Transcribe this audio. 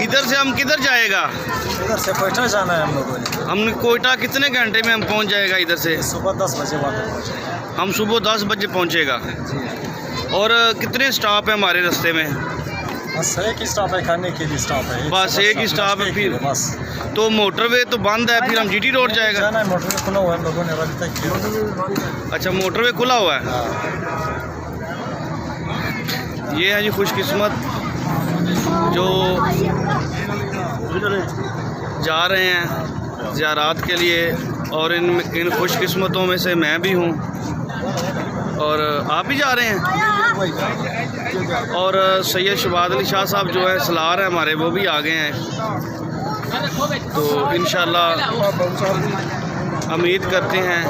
इधर से हम किधर जाएगा? इधर से कोयटा जाना है हम लोगों ने। हम कोयटा कितने घंटे में हम पहुंच जाएगा इधर से? सुबह 10 बजे वहाँ पे पहुँचेंगे। हम सुबह 10 बजे पहुंचेगा। और कितने स्टॉप है हमारे रास्ते में? बस एक ही स्टॉप है, खाने के लिए स्टॉप है। बस एक ही स्टॉप है फिर? बस। तो मोटरवे तो बंद है, फिर हम जीटी रोड जाएगा? जाना है, मोटरवे खुला हुआ है, हम लोगों ने अभी तक किया। अच्छा, मोटरवे खुला हुआ है। ये है जी खुशकिस्मत जो जा रहे हैं ज़ियारत के लिए, और इन खुशकिस्मतों में से मैं भी हूँ। और आप भी जा रहे हैं? और सैयद शबाद अली शाह साहब जो है सलार हैं हमारे, वो भी आ गए हैं। तो इंशाअल्लाह उम्मीद करते हैं